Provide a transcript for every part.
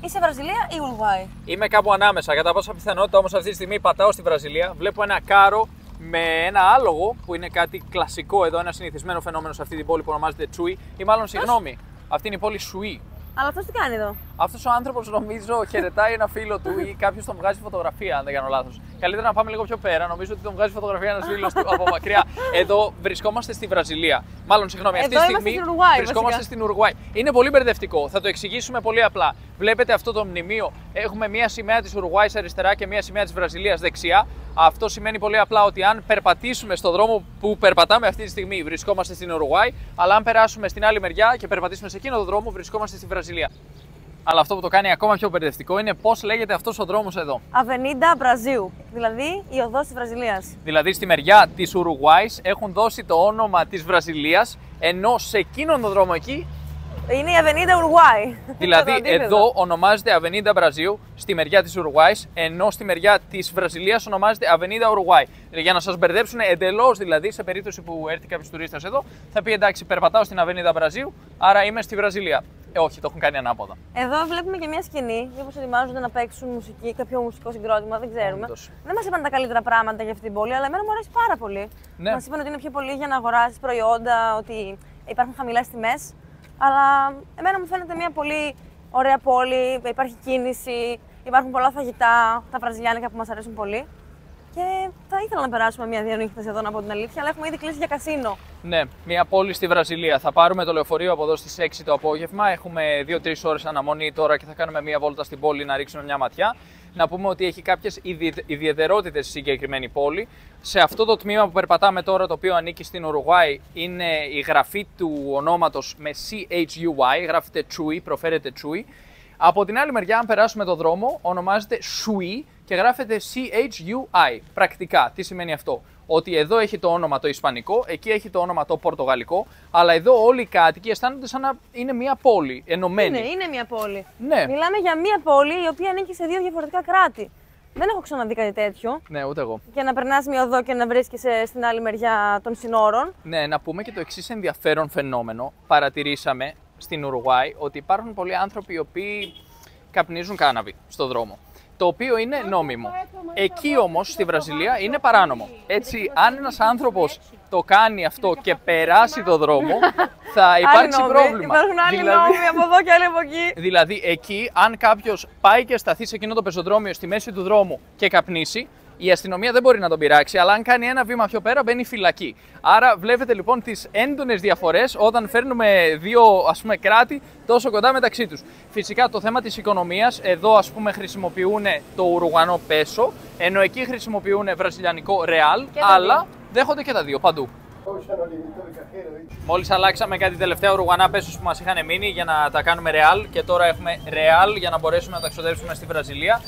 Είσαι Βραζιλία ή Ουρουάη? Είμαι κάπου ανάμεσα. Κατά πάσα πιθανότητα όμως αυτή τη στιγμή πατάω στη Βραζιλία. Βλέπω ένα κάρο με ένα άλογο που είναι κάτι κλασικό εδώ, ένα συνηθισμένο φαινόμενο σε αυτή την πόλη που ονομάζεται Τσούι. Ή μάλλον, συγγνώμη, αυτή είναι η πόλη Σουί. Αλλά αυτός τι κάνει εδώ? Αυτός ο άνθρωπος νομίζω χαιρετάει ένα φίλο του ή κάποιος τον βγάζει φωτογραφία, αν δεν κάνω λάθος. Καλύτερα να πάμε λίγο πιο πέρα. Νομίζω ότι τον βγάζει φωτογραφία ένας φίλος του από μακριά. Εδώ βρισκόμαστε στη Βραζιλία. Μάλλον, συγγνώμη, αυτή τη στιγμή βρισκόμαστε στην Ουρουάη. Είναι πολύ μπερδευτικό. Θα το εξηγήσουμε πολύ απλά. Βλέπετε αυτό το μνημείο. Έχουμε μία σημαία της Ουρουάης αριστερά και μία σημαία της Βραζιλίας δεξιά. Αυτό σημαίνει πολύ απλά ότι αν περπατήσουμε στον δρόμο που περπατάμε αυτή τη στιγμή, βρισκόμαστε στην Ουρουάη. Αλλά αν περάσουμε στην άλλη μεριά και περπατήσουμε σε εκείνο τον δρόμο, βρισκόμαστε στη Βραζιλία. Αλλά αυτό που το κάνει ακόμα πιο μπερδευτικό είναι πώς λέγεται αυτός ο δρόμος εδώ. Αβενίντα Μπραζίου, δηλαδή η οδός της Βραζιλίας. Δηλαδή στη μεριά της Ουρουάης έχουν δώσει το όνομα της Βραζιλίας, ενώ σε εκείνον τον δρόμο εκεί είναι η Αβενίντα Ουρουάη. δηλαδή εδώ ονομάζεται Αβενίντα Μπραζίου στη μεριά της Ουρουάης, ενώ στη μεριά της Βραζιλίας ονομάζεται Αβενίντα Ουρουάη. Για να σας μπερδέψουν εντελώς, δηλαδή, σε περίπτωση που έρθει κάποιος τουρίστας εδώ, θα πει εντάξει, περπατάω στην Αβενίντα Μπραζίου, άρα είμαι στη Βραζιλία. Όχι, το έχουν κάνει ανάποδα. Εδώ βλέπουμε και μια σκηνή. Μήπως ετοιμάζονται να παίξουν μουσική, κάποιο μουσικό συγκρότημα, δεν ξέρουμε. Δεν μας είπαν τα καλύτερα πράγματα για αυτή την πόλη, αλλά εμένα μου αρέσει πάρα πολύ. Ναι. Μας είπαν ότι είναι πιο πολύ για να αγοράσεις προϊόντα, ότι υπάρχουν χαμηλές τιμές. Αλλά εμένα μου φαίνεται μια πολύ ωραία πόλη, υπάρχει κίνηση, υπάρχουν πολλά φαγητά, τα βραζιλιάνικα που μας αρέσουν πολύ. Και θα ήθελα να περάσουμε μια-δύο νύχτες εδώ, να πω την αλήθεια, αλλά έχουμε ήδη κλείσει για κασίνο. Ναι, μια πόλη στη Βραζιλία. Θα πάρουμε το λεωφορείο από εδώ στις 6 το απόγευμα. Έχουμε 2-3 ώρες αναμονή τώρα και θα κάνουμε μια βόλτα στην πόλη να ρίξουμε μια ματιά. Να πούμε ότι έχει κάποιες ιδιαιτερότητες η συγκεκριμένη πόλη. Σε αυτό το τμήμα που περπατάμε τώρα, το οποίο ανήκει στην Ουρουάη, είναι η γραφή του ονόματος με CHUI, γράφεται Τσούι, προφέρεται Τσούι. Από την άλλη μεριά, αν περάσουμε το δρόμο, ονομάζεται Σουί και γράφεται CHUI. Πρακτικά, τι σημαίνει αυτό? Ότι εδώ έχει το όνομα το ισπανικό, εκεί έχει το όνομα το πορτογαλικό, αλλά εδώ όλοι οι κάτοικοι αισθάνονται σαν να είναι μια πόλη, ενωμένη. Είναι μια πόλη. Ναι. Μιλάμε για μια πόλη η οποία ανήκει σε δύο διαφορετικά κράτη. Δεν έχω ξαναδεί κάτι τέτοιο. Ναι, ούτε εγώ. Και να περνάς μια οδό και να βρίσκεσαι στην άλλη μεριά των συνόρων. Ναι, να πούμε και το εξής ενδιαφέρον φαινόμενο. Παρατηρήσαμε στην Ουρουάη ότι υπάρχουν πολλοί άνθρωποι οι οποίοι καπνίζουν κάναβη στον δρόμο. Το οποίο είναι νόμιμο. Εκεί όμως στη Βραζιλία είναι παράνομο. Έτσι, αν ένας άνθρωπος το κάνει αυτό και περάσει το δρόμο, θα υπάρξει πρόβλημα. Υπάρχουν άλλοι νόμοι από εδώ και άλλοι από εκεί. Δηλαδή, εκεί, αν κάποιος πάει και σταθεί σε εκείνο το πεζοδρόμιο στη μέση του δρόμου και καπνίσει, η αστυνομία δεν μπορεί να τον πειράξει, αλλά αν κάνει ένα βήμα πιο πέρα μπαίνει φυλακή. Άρα βλέπετε λοιπόν τις έντονες διαφορές όταν φέρνουμε δύο κράτη τόσο κοντά μεταξύ τους. Φυσικά το θέμα της οικονομίας, εδώ χρησιμοποιούν το Ουρουγουανό πέσο, ενώ εκεί χρησιμοποιούν βραζιλιανικό ρεάλ, αλλά δέχονται και τα δύο παντού. Μόλις αλλάξαμε κάτι τελευταία Ουρουγουανά πέσος που μας είχαν μείνει για να τα κάνουμε ρεάλ και τώρα έχουμε ρεάλ για να μπορέσουμε να τα ξοδέψουμε στη Βραζιλία.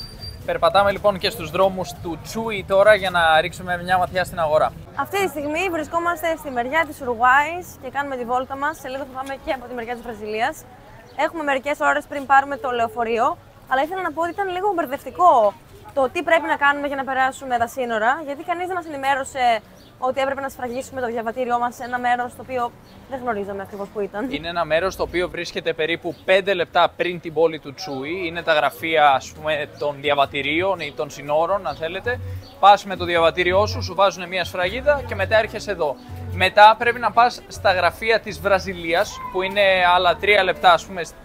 Περπατάμε λοιπόν και στους δρόμους του Τσούι τώρα για να ρίξουμε μια ματιά στην αγορά. Αυτή τη στιγμή βρισκόμαστε στη μεριά της Ουρουάης και κάνουμε τη βόλτα μας. Σε λίγο θα πάμε και από τη μεριά της Βραζιλίας. Έχουμε μερικές ώρες πριν πάρουμε το λεωφορείο, αλλά ήθελα να πω ότι ήταν λίγο μπερδευτικό το τι πρέπει να κάνουμε για να περάσουμε τα σύνορα, γιατί κανείς δεν μας ενημέρωσε ότι έπρεπε να σφραγίσουμε το διαβατήριό μας σε ένα μέρος το οποίο δεν γνωρίζαμε ακριβώς που ήταν. Είναι ένα μέρος το οποίο βρίσκεται περίπου 5 λεπτά πριν την πόλη του Τσούι. Είναι τα γραφεία των διαβατηρίων ή των συνόρων, αν θέλετε. Πας με το διαβατήριό σου, σου βάζουν μια σφραγίδα και μετά έρχεσαι εδώ. Μετά πρέπει να πας στα γραφεία της Βραζιλίας, που είναι άλλα 3 λεπτά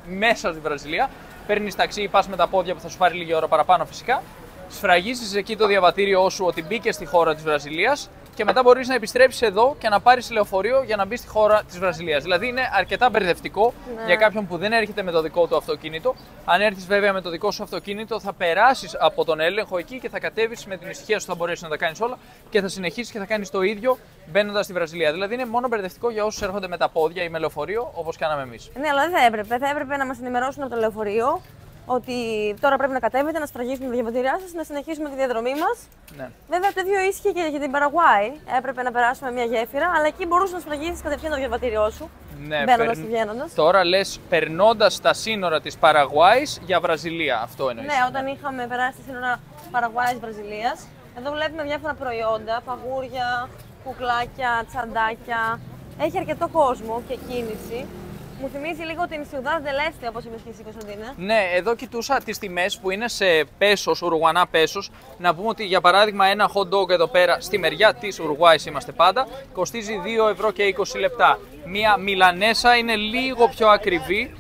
μέσα στη Βραζιλία. Παίρνεις ταξί ή πας με τα πόδια που θα σου πάρει λίγη ώρα παραπάνω φυσικά. Σφραγίζεις εκεί το διαβατήριό σου ότι μπήκες στη χώρα της Βραζιλίας και μετά μπορείς να επιστρέψεις εδώ και να πάρεις λεωφορείο για να μπεις στη χώρα της Βραζιλίας. Δηλαδή είναι αρκετά μπερδευτικό για κάποιον που δεν έρχεται με το δικό του αυτοκίνητο. Αν έρθεις βέβαια με το δικό σου αυτοκίνητο, θα περάσεις από τον έλεγχο εκεί και θα κατέβεις με την ησυχία σου, θα μπορέσεις να τα κάνεις όλα και θα συνεχίσεις και θα κάνεις το ίδιο μπαίνοντας στη Βραζιλία. Δηλαδή είναι μόνο μπερδευτικό για όσους έρχονται με τα πόδια ή με λεωφορείο, όπως κάναμε εμείς. Ναι, αλλά δεν θα έπρεπε. Θα έπρεπε να μας ενημερώσουν από το λεωφορείο ότι τώρα πρέπει να κατέβετε, να σφραγίσουμε τα διαβατήριά σας, να συνεχίσουμε τη διαδρομή μας. Ναι. Βέβαια, το ίδιο ίσχυε και για την Παραγουάη. Έπρεπε να περάσουμε μια γέφυρα, αλλά εκεί μπορούσε να σφραγίσεις κατευθείαν το διαβατήριό σου. Ναι, μπαίνοντας και βγαίνοντας. Τώρα λες περνώντας τα σύνορα της Παραγουάης για Βραζιλία. Αυτό εννοείς. Ναι, όταν είχαμε περάσει τα σύνορα Παραγουάης-Βραζιλίας, εδώ βλέπουμε διάφορα προϊόντα, παγούρια, κουκλάκια, τσαντάκια. Έχει αρκετό κόσμο και κίνηση. Μου θυμίζει λίγο την Ciudad del Este, όπως είπες και εσύ, Κωνσταντίνε. Ναι, εδώ κοιτούσα τις τιμές που είναι σε πέσος, Ουρουγουανά πέσος. Να πούμε ότι για παράδειγμα ένα hot dog εδώ πέρα, στη μεριά της Ουρουγουάης είμαστε πάντα, κοστίζει 2 ευρώ και 20 λεπτά. Μία μιλανέσα είναι λίγο πιο ακριβή,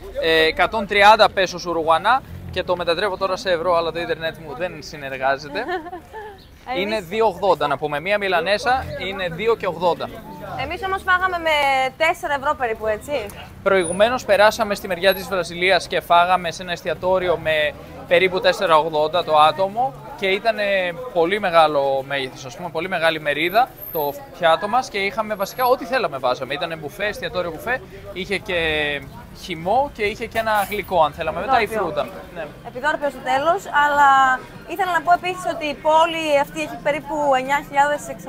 130 πέσος Ουρουγουανά, και το μετατρέπω τώρα σε ευρώ, αλλά το ίντερνετ μου δεν συνεργάζεται. Είναι 2,80 να πούμε. Μία μιλανέσα είναι 2,80. Εμείς όμως φάγαμε με 4 ευρώ περίπου, έτσι. Προηγουμένως περάσαμε στη μεριά της Βραζιλίας και φάγαμε σε ένα εστιατόριο με περίπου 4,80 το άτομο και ήταν πολύ μεγάλο μέγεθος, ας πούμε, πολύ μεγάλη μερίδα το πιάτο μας και είχαμε βασικά ό,τι θέλαμε βάζαμε. Ήταν μπουφέ, εστιατόριο μπουφέ, είχε και χυμό και είχε και ένα γλυκό αν θέλαμε, μετά η φρούτα. Ναι. Επιδόρπιο στο τέλος, αλλά ήθελα να πω επίσης ότι η πόλη αυτή έχει περίπου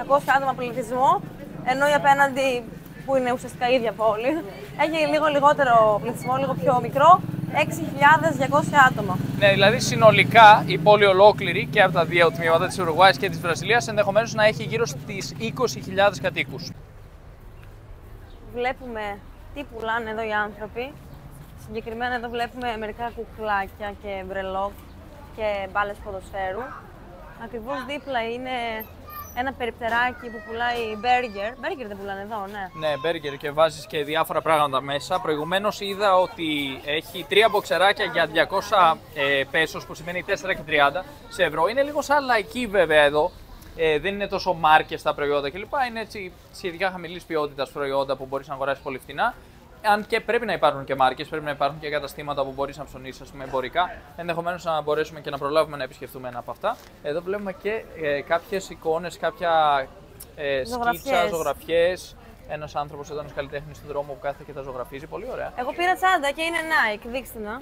9.600 άτομα πληθυσμό, ενώ η απέναντι, που είναι ουσιαστικά η ίδια πόλη, έχει λίγο λιγότερο πληθυσμό, λίγο πιο μικρό, 6.200 άτομα. Ναι, δηλαδή συνολικά η πόλη ολόκληρη και από τα δύο τμήματα της Ουρουγουάης και της Βραζιλίας ενδεχομένως να έχει γύρω στις 20.000 κατοίκους. Βλέπουμε τι πουλάνε εδώ οι άνθρωποι. Συγκεκριμένα εδώ βλέπουμε μερικά κουκλάκια και μπρελόκ και μπάλες ποδοσφαίρου. Ακριβώς δίπλα είναι ένα περιπτεράκι που πουλάει μπέργκερ. Μπέργκερ δεν πουλάνε εδώ, ναι. Ναι, μπέργκερ και βάζεις και διάφορα πράγματα μέσα. Προηγουμένως είδα ότι έχει 3 μποξεράκια για 200 πέσος, που σημαίνει 4,30 σε ευρώ. Είναι λίγο σαν λαϊκή βέβαια εδώ. Δεν είναι τόσο μάρκες τα προϊόντα κλπ. Είναι έτσι σχετικά χαμηλής ποιότητας προϊόντα που μπορείς να αγοράσεις πολύ φτηνά. Αν και πρέπει να υπάρχουν και μάρκες, πρέπει να υπάρχουν και καταστήματα που μπορείς να ψωνίσεις, ας πούμε, εμπορικά. Ενδεχομένως να μπορέσουμε και να προλάβουμε να επισκεφτούμε ένα από αυτά. Εδώ βλέπουμε και κάποιες εικόνες, κάποια σκίτσα, ζωγραφιές. Ένας άνθρωπος εδώ, ένας καλλιτέχνης στον δρόμο που κάθεται και τα ζωγραφίζει. Πολύ ωραία. Εγώ πήρα τσάντα και είναι Nike, δείξτε να.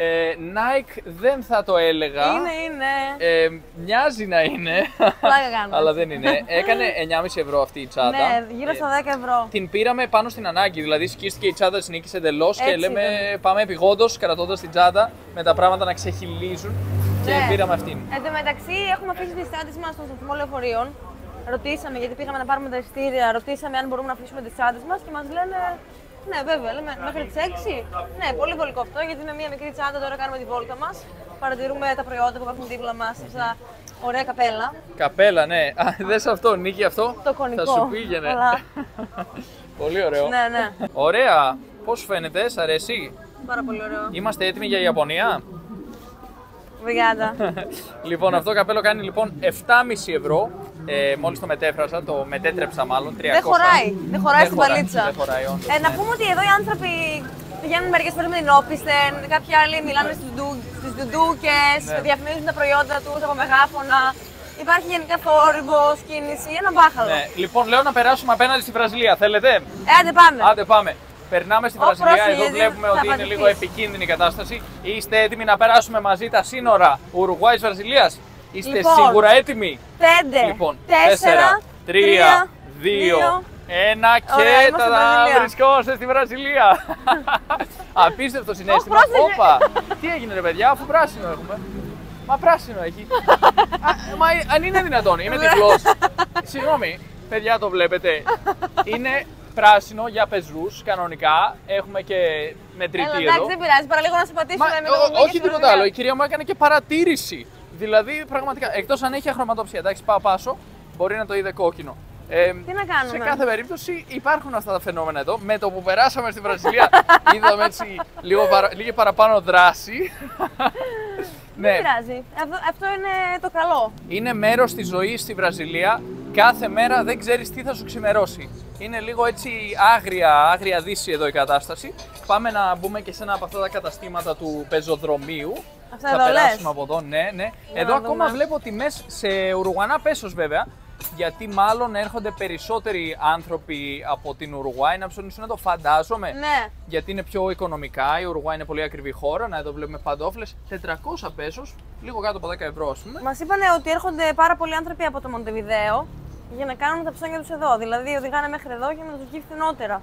Nike δεν θα το έλεγα. Είναι. Μοιάζει να είναι. Πλάκα κάνω. Αλλά δεν είναι. Έκανε 9,5 ευρώ αυτή η τσάντα. Ναι, γύρω στα 10 ευρώ. Την πήραμε πάνω στην ανάγκη. Δηλαδή σκίστηκε η τσάντα της νίκης εντελώς και λέμε πάμε επειγόντως κρατώντας την τσάντα με τα πράγματα να ξεχυλίζουν. Και πήραμε αυτήν. Εν τω μεταξύ, έχουμε αφήσει τις τσάντες μας στον σταθμό λεωφορείων. Ρωτήσαμε, γιατί πήγαμε να πάρουμε τα εισιτήρια, ρωτήσαμε αν μπορούμε να αφήσουμε τις τσάντες μας και μας λένε ναι, βέβαια, λέμε μέχρι τις 6. Ναι, πολύ βολικό αυτό, γιατί είναι μια μικρή τσάντα, τώρα κάνουμε τη βόλτα μας. Παρατηρούμε τα προϊόντα που υπάρχουν δίπλα μας, αυτά ωραία καπέλα. Καπέλα, ναι. Δες αυτό, Νίκη, αυτό. Το κονικό. Θα σου πήγαινε. Πολύ ωραίο. Ναι, ναι. Ωραία. Πώς φαίνεται, σ' αρέσει? Πάρα πολύ ωραίο. Είμαστε έτοιμοι για Ιαπωνία? Βιγάντα. Λοιπόν, αυτό το καπέλο κάνει λοιπόν 7,5 ευρώ. Μόλις το μετέφρασα, το μετέτρεψα μάλλον. 300. Δεν χωράει στην παλίτσα. Δεν χωράει, όντως, να ναι. πούμε ότι εδώ οι άνθρωποι πηγαίνουν μερικές φορές με την όπισθεν, κάποιοι άλλοι μιλάνε στις ντουντούκες, διαφημίζουν τα προϊόντα τους από μεγάφωνα. Υπάρχει γενικά θόρυβος, κίνηση, ένα μπάχαλο. Ναι. Λοιπόν, λέω να περάσουμε απέναντι στη Βραζιλία. Θέλετε? Άντε πάμε. Άντε πάμε. Περνάμε στη Βραζιλία, εδώ βλέπουμε ότι είναι λίγο επικίνδυνη η κατάσταση. Είστε έτοιμοι να περάσουμε μαζί τα σύνορα Ουρουγουάης-Βραζιλίας? Είστε σίγουρα έτοιμοι? 5, λοιπόν, 4, 3, 2, 1 και βρισκόμαστε στη Βραζιλία. Απίστευτο συναίσθημα. Όπα! Τι έγινε ρε παιδιά, αφού πράσινο έχουμε? Μα πράσινο έχει. Μα αν είναι δυνατόν, είμαι τυφλός. Συγγνώμη, παιδιά, το βλέπετε. Είναι πράσινο για πεζούς, κανονικά. Έχουμε και μετρητή εδώ. Εντάξει, δεν πειράζει, παραλίγο να σε πατήσουμε. Όχι τίποτα άλλο, η κυρία μου έκανε και παρατήρηση. Δηλαδή, πραγματικά, εκτός αν έχει αχρωματοψία, εντάξει, πάω πάσο, μπορεί να το είδε κόκκινο. Τι να κάνουμε? Σε κάθε περίπτωση υπάρχουν αυτά τα φαινόμενα εδώ. Με το που περάσαμε στη Βραζιλία, είδαμε έτσι λίγη παραπάνω δράση. Δεν πειράζει. Αυτό είναι το καλό. Είναι μέρος της ζωής στη Βραζιλία. Κάθε μέρα δεν ξέρεις τι θα σου ξημερώσει. Είναι λίγο έτσι άγρια δύση εδώ η κατάσταση. Πάμε να μπούμε και σε ένα από αυτά τα καταστήματα του πεζοδρομίου. Αυτά θα εδώ περάσουμε λες? από εδώ, ναι. Εδώ ακόμα βλέπω τιμές σε Ουρουγουανά πέσος βέβαια. Γιατί μάλλον έρχονται περισσότεροι άνθρωποι από την Ουρουγουάη να ψωνίσουν εδώ, φαντάζομαι. Ναι. Γιατί είναι πιο οικονομικά, η Ουρουγουάη είναι πολύ ακριβή χώρα. Να, εδώ βλέπουμε παντόφλες, 400 πέσος, λίγο κάτω από 10 ευρώ, ας πούμε. Μας είπανε ότι έρχονται πάρα πολλοί άνθρωποι από το Μοντεβιδέο για να κάνουν τα ψώνια τους εδώ. Δηλαδή οδηγάνε μέχρι εδώ για να τους βγει φθηνότερα.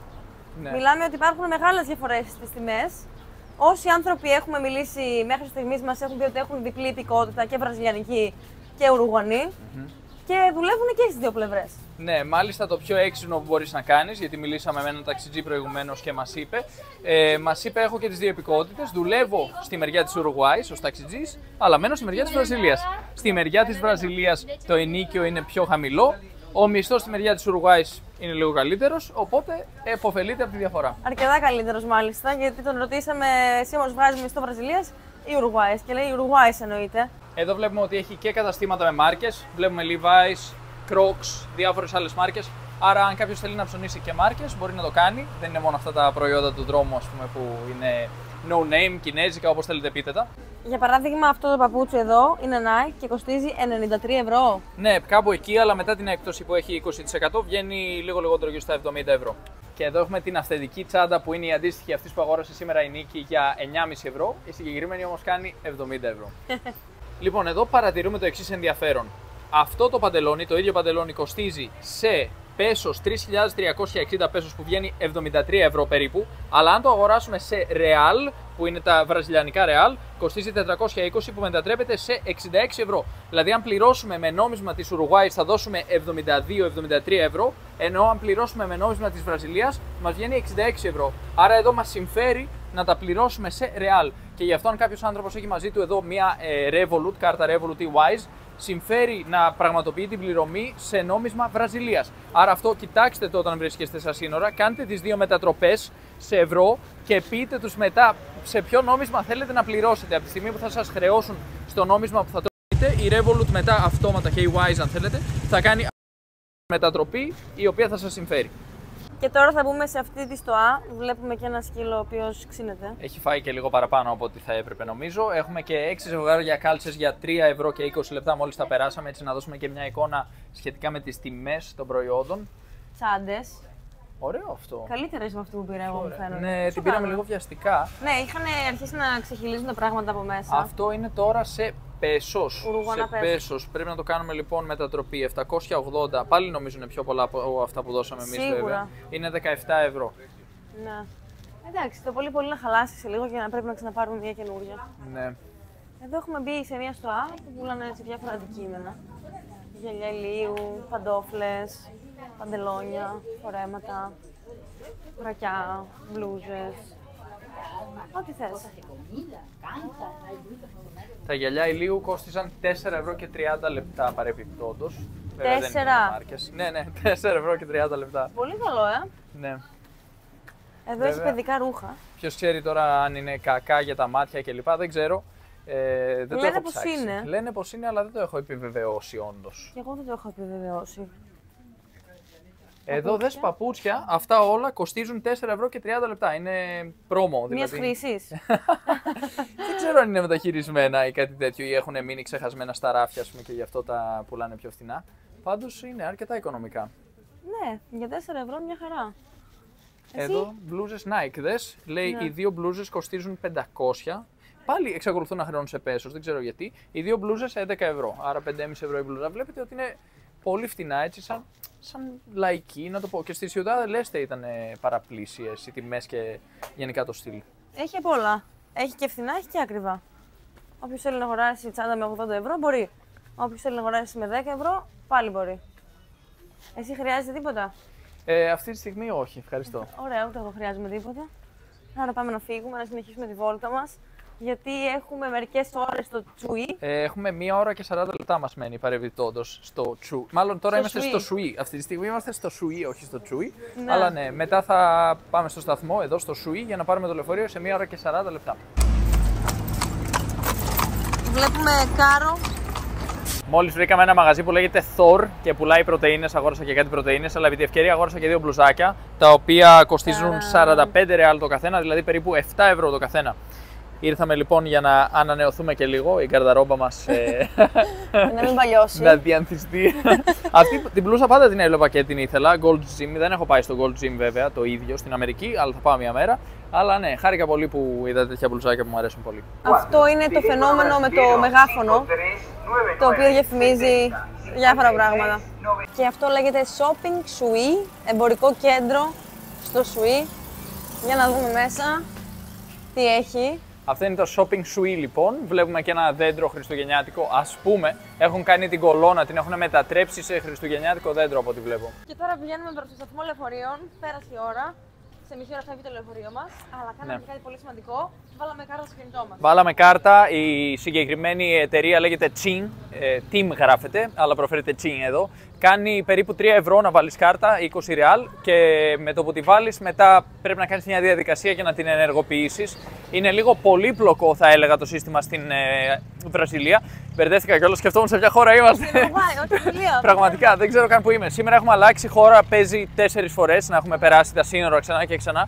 Ναι. Μιλάμε ότι υπάρχουν μεγάλες διαφορές στις τιμές. Όσοι άνθρωποι έχουμε μιλήσει μέχρι στιγμής μας έχουν πει ότι έχουν διπλή υπηκότητα, και βραζιλιανική και Ουρουγουανή. και δουλεύουν και στις δύο πλευρές. Ναι, μάλιστα το πιο έξυπνο που μπορείς να κάνεις, γιατί μιλήσαμε με έναν ταξιτζή προηγουμένως και μας είπε έχω και τις δύο υπηκότητες, δουλεύω στη μεριά της Ουρουγουάης ως ταξιτζής, αλλά μένω στη μεριά της Βραζιλίας. Στη μεριά της Βραζιλίας το ενίκιο είναι πιο χαμηλό, ο μισθός στη μεριά της Ουρουγουάης είναι λίγο καλύτερος, οπότε επωφελείται από τη διαφορά. Αρκετά καλύτερος μάλιστα, γιατί τον ρωτήσαμε εσύ όμως βγάζει μισθό Βραζιλίας ή Ουρουγουάης και λέει Ουρουγουάης εννοείται. Εδώ βλέπουμε ότι έχει και καταστήματα με μάρκες, βλέπουμε Levi's, Crocs, διάφορες άλλες μάρκες. Άρα, αν κάποιος θέλει να ψωνίσει και μάρκες, μπορεί να το κάνει. Δεν είναι μόνο αυτά τα προϊόντα του δρόμου, ας πούμε, που είναι no name, κινέζικα, όπως θέλετε πείτε τα. Για παράδειγμα, αυτό το παπούτσι εδώ είναι Nike και κοστίζει 93 ευρώ. Ναι, κάπου εκεί, αλλά μετά την έκπτωση που έχει 20% βγαίνει λίγο λιγότερο γύρω στα 70 ευρώ. Και εδώ έχουμε την αυθεντική τσάντα που είναι η αντίστοιχη αυτής που αγόρασε σήμερα η Νίκη για 9,5 ευρώ. Η συγκεκριμένη όμως κάνει 70 ευρώ. Λοιπόν, εδώ παρατηρούμε το εξής ενδιαφέρον. Αυτό το παντελόνι, το ίδιο παντελόνι, κοστίζει σε πέσος 3.360 πέσος που βγαίνει 73 ευρώ περίπου, αλλά αν το αγοράσουμε σε ρεάλ, που είναι τα βραζιλιανικά ρεάλ, κοστίζει 420 που μετατρέπεται σε 66 ευρώ. Δηλαδή αν πληρώσουμε με νόμισμα της Ουρουγουάης θα δώσουμε 72-73 ευρώ, ενώ αν πληρώσουμε με νόμισμα της Βραζιλίας μας βγαίνει 66 ευρώ. Άρα εδώ μας συμφέρει να τα πληρώσουμε σε ρεάλ. Και γι' αυτό αν κάποιος άνθρωπος έχει μαζί του εδώ μια Revolut, κάρτα Revolut ή Wise, συμφέρει να πραγματοποιεί την πληρωμή σε νόμισμα Βραζιλίας. Άρα αυτό κοιτάξτε το όταν βρίσκεστε στα σύνορα, κάντε τις δύο μετατροπές σε ευρώ και πείτε τους μετά σε ποιο νόμισμα θέλετε να πληρώσετε. Από τη στιγμή που θα σας χρεώσουν στο νόμισμα που θα το πείτε, η Revolut μετά αυτόματα και η Wise αν θέλετε θα κάνει μετατροπή η οποία θα σας συμφέρει. Και τώρα θα μπούμε σε αυτή τη στοά. Βλέπουμε και ένα σκύλο ο οποίος ξύνεται. Έχει φάει και λίγο παραπάνω από ό,τι θα έπρεπε νομίζω. Έχουμε και 6 ζευγάρια κάλτσες για 3 ευρώ και 20 λεπτά μόλις τα περάσαμε. Έτσι να δώσουμε και μια εικόνα σχετικά με τις τιμές των προϊόντων. Τσάντες. Ωραίο αυτό. Καλύτερες με αυτό που πήρα εγώ, μου φαίνονται. Ναι, την πήραμε λίγο βιαστικά. Ναι, είχαν αρχίσει να ξεχυλίζουν τα πράγματα από μέσα. Αυτό είναι τώρα σε πέσος. Ουρουγουάνα Σε πέσος. Πρέπει να το κάνουμε λοιπόν μετατροπή 780. Πάλι νομίζω είναι πιο πολλά από αυτά που δώσαμε εμείς βέβαια. Είναι 17 ευρώ. Ναι. Εντάξει, το πολύ πολύ να χαλάσει σε λίγο και να πρέπει να ξαναπάρουμε μια καινούρια. Ναι. Εδώ έχουμε μπει σε μια στοά που πουλάνε έτσι διάφορα αντικείμενα. Γυαλιά ηλίου, παντόφλες, παντελόνια, φορέματα, βρακιά, μπλούζες. Ό,τι θες. Τα γυαλιά ηλίου κόστιζαν 4 ευρώ και 30 λεπτά παρεπιπτόντως. 4? Ναι, 4 ευρώ και 30 λεπτά. Πολύ καλό, Ναι. Εδώ έχει παιδικά ρούχα. Ποιος ξέρει τώρα αν είναι κακά για τα μάτια κλπ. Δεν ξέρω. Δεν το έχω ψάξει. Είναι. Λένε πως είναι, αλλά δεν το έχω επιβεβαιώσει όντως. Και εγώ δεν το έχω επιβεβαιώσει. Εδώ δες παπούτσια, αυτά όλα κοστίζουν 4 ευρώ και 30 λεπτά. Είναι πρόμο δηλαδή. Μιας χρήσης. Δεν ξέρω αν είναι μεταχειρισμένα ή κάτι τέτοιο ή έχουν μείνει ξεχασμένα στα ράφια ας πούμε, και γι' αυτό τα πουλάνε πιο φθηνά. Πάντως είναι αρκετά οικονομικά. Ναι, για 4 ευρώ μια χαρά. Εδώ μπλούζες Nike, δες. Λέει οι δύο μπλούζες κοστίζουν 500. Πάλι εξακολουθούν να χρεώνουν σε πέσος, δεν ξέρω γιατί. Οι δύο μπλούζες 11 ευρώ, άρα 5,5 ευρώ η μπλούζα. Βλέπετε ότι είναι πολύ φτηνά έτσι, σαν λαϊκή, να το πω. Και στη Ciudad del Este ήταν παραπλήσιες οι τιμές και γενικά το στυλ. Έχει απ' όλα. Έχει και φθηνά, έχει και ακριβά. Όποιος θέλει να αγοράσει τσάντα με 80 ευρώ μπορεί. Όποιος θέλει να αγοράσει με 10 ευρώ πάλι μπορεί. Εσύ χρειάζεται τίποτα? Αυτή τη στιγμή όχι, ευχαριστώ. Ωραία, ούτε εγώ χρειάζομαι τίποτα. Άρα πάμε να φύγουμε, να συνεχίσουμε τη βόλτα μας. Γιατί έχουμε μερικές ώρες στο Τσουί. Έχουμε 1 ώρα και 40 λεπτά μας μένει παρεμπιπτόντως στο Τσουί. Μάλλον τώρα είμαστε στο Σουί. Αυτή τη στιγμή είμαστε στο Σουί, όχι στο Τσουί. Ναι. Αλλά ναι, μετά θα πάμε στο σταθμό εδώ στο Σουί για να πάρουμε το λεωφορείο σε 1 ώρα και 40 λεπτά. Βλέπουμε κάρο. Μόλις βρήκαμε ένα μαγαζί που λέγεται Thor και πουλάει πρωτεΐνες, αγόρασα και κάτι πρωτεΐνες, αλλά επί τη ευκαιρία αγόρασα και 2 μπλουζάκια, τα οποία κοστίζουν 45 ρεάλ το καθένα, δηλαδή περίπου 7 ευρώ το καθένα. Ήρθαμε λοιπόν για να ανανεωθούμε και λίγο, η γκαρδαρόμπα μας να μην παλιώσει. Να διανθιστεί. Αυτή την μπλούζα πάντα την έβλεπα και την ήθελα, Gold Gym, δεν έχω πάει στο Gold Gym βέβαια, το ίδιο στην Αμερική, αλλά θα πάω μια μέρα. Αλλά ναι, χάρηκα πολύ που είδα τέτοια μπλουζάκια που μου αρέσουν πολύ. Αυτό είναι το φαινόμενο με το μεγάφωνο, το οποίο διαφημίζει διάφορα πράγματα. Και αυτό λέγεται Shopping Sui, εμπορικό κέντρο στο Sui. Για να δούμε μέσα τι έχει. Αυτό είναι το shopping suite λοιπόν. Βλέπουμε και ένα δέντρο χριστουγεννιάτικο. Ας πούμε, έχουν κάνει την κολόνα, την έχουν μετατρέψει σε χριστουγεννιάτικο δέντρο από ό,τι βλέπω. Και τώρα πηγαίνουμε προς το σταθμό λεωφορείων. Πέρασε η ώρα. Σε μισή ώρα φεύγει το λεωφορείο μας. Αλλά κάναμε και κάτι πολύ σημαντικό. Βάλαμε κάρτα στο κινητό μας. Βάλαμε κάρτα. Η συγκεκριμένη εταιρεία λέγεται Chin. Team γράφεται, αλλά προφέρεται Chin εδώ. Κάνει περίπου 3 ευρώ να βάλεις κάρτα, 20 ριάλ, και με το που τη βάλεις μετά πρέπει να κάνεις μια διαδικασία για να την ενεργοποιήσεις. Είναι λίγο πολύπλοκο, θα έλεγα, το σύστημα στην Βραζιλία. Μπερδεύτηκα κιόλας, σκεφτόμουν σε ποια χώρα είμαστε. Στην Ουρουάη, όχι Βραζιλία. Πραγματικά, δεν ξέρω καν που είμαι. Σήμερα έχουμε αλλάξει χώρα, παίζει 4 φορές να έχουμε περάσει τα σύνορα ξανά και ξανά.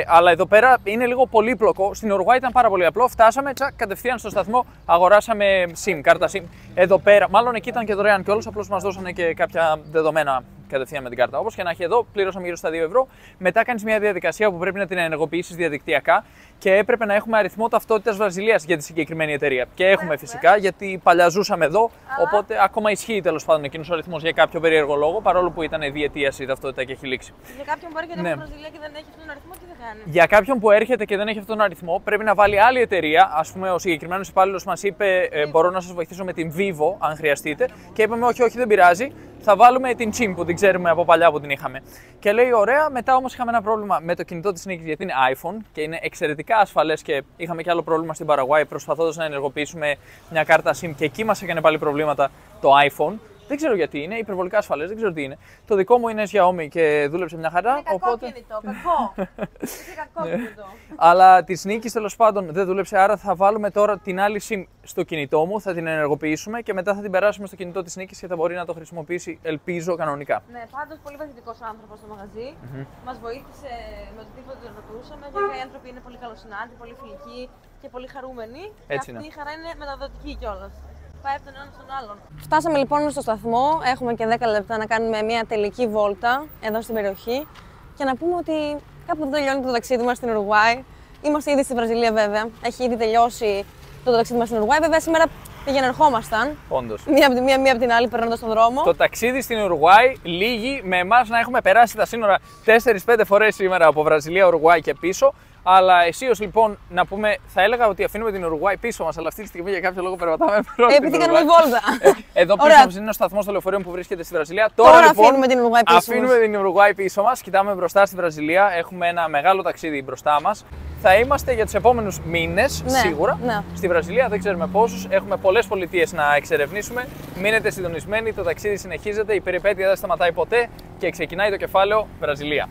Αλλά εδώ πέρα είναι λίγο πολύπλοκο. Στην Ουρουάη ήταν πάρα πολύ απλό. Φτάσαμε, κατευθείαν στο σταθμό, αγοράσαμε SIM, κάρτα SIM. Εδώ πέρα, μάλλον εκεί ήταν και δωρεάν κιόλας, απλώς μας δώσανε και κάποια δεδομένα κατευθείαν με την κάρτα. Όπως και να έχει, εδώ πλήρωσαμε γύρω στα 2 ευρώ. Μετά κάνεις μια διαδικασία που πρέπει να την ενεργοποιήσεις διαδικτυακά και έπρεπε να έχουμε αριθμό ταυτότητας Βραζιλίας για τη συγκεκριμένη εταιρεία. Και έχουμε φυσικά, γιατί παλιά ζούσαμε εδώ, οπότε ακόμα ισχύει τέλος πάντων εκείνος ο αριθμός για κάποιο περίεργο λόγο, παρόλο που ήταν διετίας η ταυτότητα και έχει λήξει. Για κάποιον που έρχεται από Βραζιλία και δεν έχει αυτόν τον αριθμό, τι θα κάνει? Για κάποιον που έρχεται και δεν έχει αυτόν τον αριθμό, πρέπει να βάλει άλλη εταιρεία. Ας πούμε, ο συγκεκριμένος υπάλληλος μας είπε: μπορώ να σας βοηθήσω με την Vivo, αν χρειαστείτε. Και είπαμε: όχι, δεν πειράζει. Θα βάλουμε την Chin που την ξέρουμε από παλιά που την είχαμε. Και λέει: ωραία, μετά όμως είχαμε ένα πρόβλημα με το κινητό της νίκης, γιατί είναι iPhone και είναι εξαιρετικά ασφαλές, και είχαμε και άλλο πρόβλημα στην Παραγουάη προσπαθώντας να ενεργοποιήσουμε μια κάρτα SIM και εκεί μας έκανε πάλι προβλήματα το iPhone. Δεν ξέρω γιατί είναι, υπερβολικά ασφαλές, δεν ξέρω τι είναι. Το δικό μου είναι Xiaomi και δούλεψε μια χαρά. Είναι κακό κινητό, κακό. Είναι κακό κινητό. Αλλά τη νίκη τέλος πάντων δεν δούλεψε, άρα θα βάλουμε τώρα την άλλη SIM στο κινητό μου, θα την ενεργοποιήσουμε και μετά θα την περάσουμε στο κινητό της νίκης και θα μπορεί να το χρησιμοποιήσει, ελπίζω, κανονικά. Ναι, πάντως πολύ βοηθητικός άνθρωπος στο μαγαζί. Μας βοήθησε με οτιδήποτε τον ρωτούσαμε. Βέβαια οι άνθρωποι είναι πολύ καλοσυνάντοι, πολύ φιλικοί και πολύ χαρούμενοι. Έτσι και αυτή η χαρά είναι μεταδοτική κιόλας. Πάει από τον ένα στον άλλον. Φτάσαμε λοιπόν στο σταθμό. Έχουμε και 10 λεπτά να κάνουμε μια τελική βόλτα εδώ στην περιοχή και να πούμε ότι κάπου εδώ τελειώνει το ταξίδι μας στην Ουρουάη. Είμαστε ήδη στη Βραζιλία, βέβαια. Έχει ήδη τελειώσει το ταξίδι μας στην Ουρουάη. Βέβαια, σήμερα πήγαινε ερχόμασταν. Όντως. Μία από τη μία από την άλλη, περνώντας τον δρόμο. Το ταξίδι στην Ουρουάη λύγει με εμάς να έχουμε περάσει τα σύνορα 4-5 φορές σήμερα από Βραζιλία, Ουρουάη και πίσω. Αλλά αισίως λοιπόν να πούμε, θα έλεγα ότι αφήνουμε την Ουρουάη πίσω μας, αλλά αυτή τη στιγμή για κάποιο λόγο περπατάμε προς επειδή κάνουμε βόλτα. Εδώ πίσω μας είναι ο σταθμός των λεωφορείων που βρίσκεται στη Βραζιλία. Τώρα λοιπόν, αφήνουμε την Ουρουάη πίσω μας. Αφήνουμε την Ουρουάη πίσω μας, κοιτάμε μπροστά στη Βραζιλία. Έχουμε ένα μεγάλο ταξίδι μπροστά μας. Θα είμαστε για τους επόμενους μήνες, σίγουρα, στη Βραζιλία, δεν ξέρουμε πόσους. Έχουμε πολλές πολιτείες να εξερευνήσουμε. Μείνετε συντονισμένοι, το ταξίδι συνεχίζεται, η περιπέτεια δεν σταματάει ποτέ και ξεκινάει το κεφάλαιο Βραζιλία.